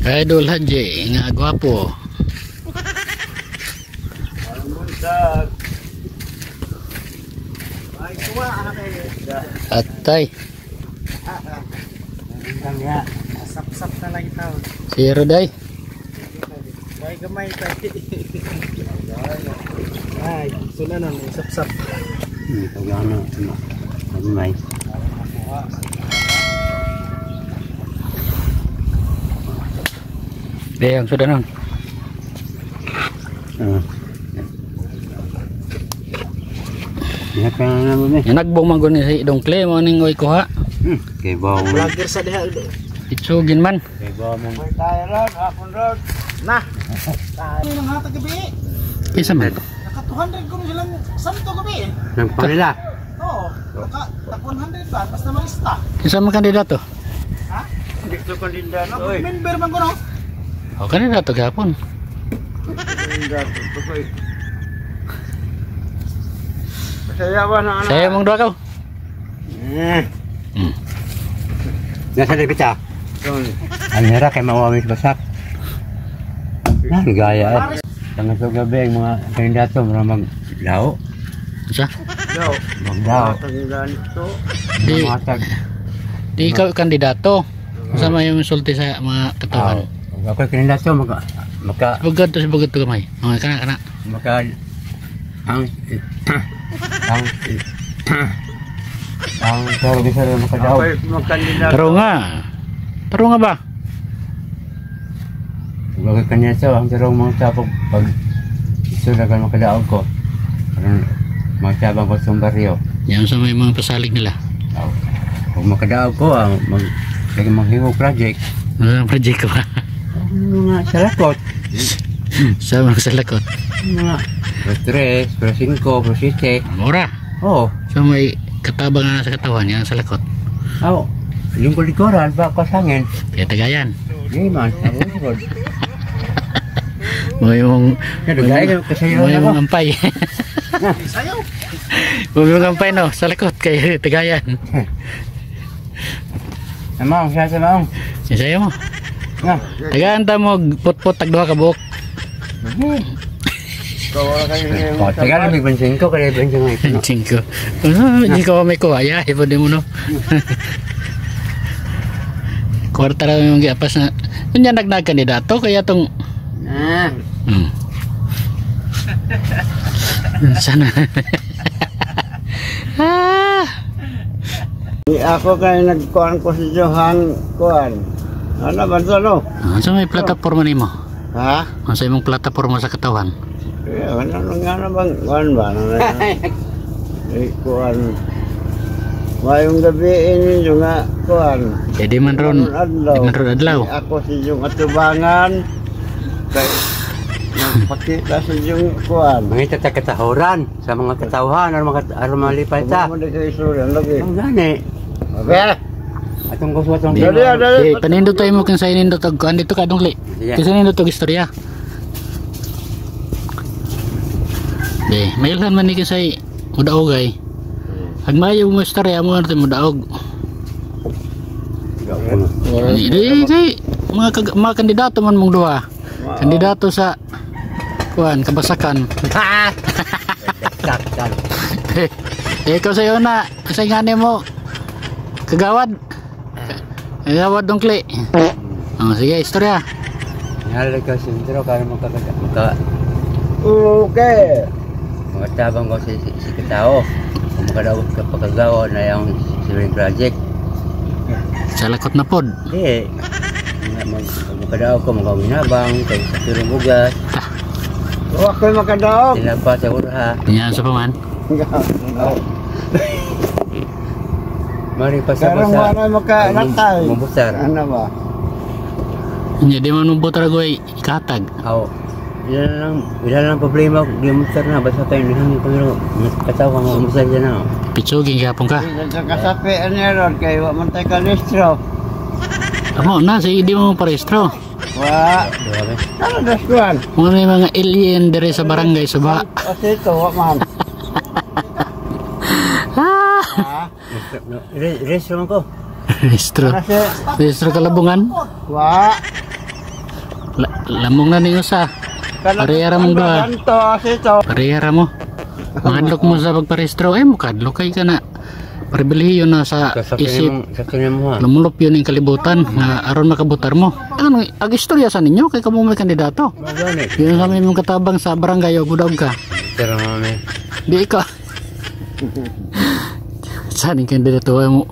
Idol Haji nga gwapo. Atay. Sap-sap na lang ito. Zero day. Ay, gamay tayo. Ay, sulanan, sap-sap. Ito gano'n. Gamay. Yang sudah nun. Ingat ka na naman eh. Yang nagbong manggon ni si Dongkle mo ning oy kuha. Kay bawo mo. Vlogger sa diha. Itsugin man. Kay bawo mo. Tayo road, hapon road. Nah. Tayo nang hatag gabi. Isa man. Naka 200 ko silang santo gabi. Nang panila. Oo. Naka 100 ba? Basta malista. Isa man kandidato. Ha? Dito ko linda no. Member man ko no? O kandidato gapon. Linda to koy. Saya ba na Saya mong duha ka. Nasa debit ah. Ang hira kay mawamis basak. Gaya eh. Tanggal sa gabi ang mga kandidato mga maglao. Isa? Lao. Maglao. Di, di ikaw kandidato. Sama yung sulti sa mga katawan. Ako kandidato maka Bugad to si bugad to kamay. Mga kana. maka ang pero bisa rin makadaog. Taro nga. Taro nga ba? Bagay kanya sa ang tarong mga tapog pag isulagan makadaog ko. Parang mga sabang ko sa baryo. Yan sa may mga pasalig nila. Kung makadaog ko ang maghiwa project. Ano ang project ko ba? Mga salakot. Sa mga salakot. Mga pro 3, pro 5, pro 7. Mura. Oo. Sa may katabang na sa katawan yan sa lakot. Oo. Lingkod-likoran ba kasangin? Kaya tagayan. Hindi man. Ako Mga yung Kasayaw na ko. ampay. Sayaw. Mga yung ampay no sa lakot kay tagayan. Amang, siya sa maong. Sisaya mo. Nga. Tagaan ta mo put-put tagduha ka buok. Tagal na may bansin ko, kaya bansin nga ito. Pancing ko. Hindi ko may kuwaya. Ipo din mo no. Kwarta lang yung giapas na. Yun yan nagkandidato kaya tong sana. Ako kaya nagkuhan ko si Johan kuhan. Ano ba ito no? Sa may plataforma nimo. Ha? Sa imong plataforma sa katawan. Ano nga na bang kuhan ba? Kuhan. Mayong gabi ninyo nga kuhan. Di man ron. Di man ron adlaw. Ako si yung atubangan. Pakita sa yung kuhan. Mga katahuran sa mga katauhan or mga malipay ta. Ano kayo isuran lagi? Ang gani. Okay. Atong gusto atong Di panindot tayo mo kung sa inindot og kuan dito ka dongli. Kasi nindot og istorya. Di, mailhan man ni kasi mudaogay. Hagmayo mo istorya mo natin mudaog. Di mga kandidato man mong duha. Kandidato sa kuan kabasakan. Ikaw sayo na kasi ngani mo kagawad. Kagawad dongkli. Oh, sige istorya. Nyala ka sintro kaya maka okay. Mga tabang ko si Katao. Kung makadaog ka pagkagawa na yung civil project. Sa lakot na pod. Hindi. Makadaog ko magawinabang kay sa turong bugas. Huwag kayo makadaog. Tinapa sa ura. Tinyan sa paman. Mari pasabasa. Karang wala makalatay. Mabusar. Ano ba? Hindi man mabutara ko ay ikatag. Oo. Ilan lang problema di mabusar na. Basta tayo nihangin ko nyo. Katawa ka mabusar dyan na. Pitsugin kapong ka. Kasapi niya ron kay wamantay ka listro. Amo na, sige di mo parestro. Wah. Ano daskuan? May mga alien dire sa barangay Suba. O sito, wak man. Restro man ko. Restro. Restro Kalabungan. Wah. Lamong na ning usa. Parehara mong duha. Parehara mo. Mahadlok mo sa pagparehistro. Mukadlok kay ka na. Parbilihiyo na sa isip. Lumulop yun yung kalibutan na aron makabutar mo. Ano, ag-istorya sa ninyo kay kamo may kandidato. Yun sa mong katabang sa barangay o gudog ka. Pero mami. Di ka. Saan yung kandidato mo?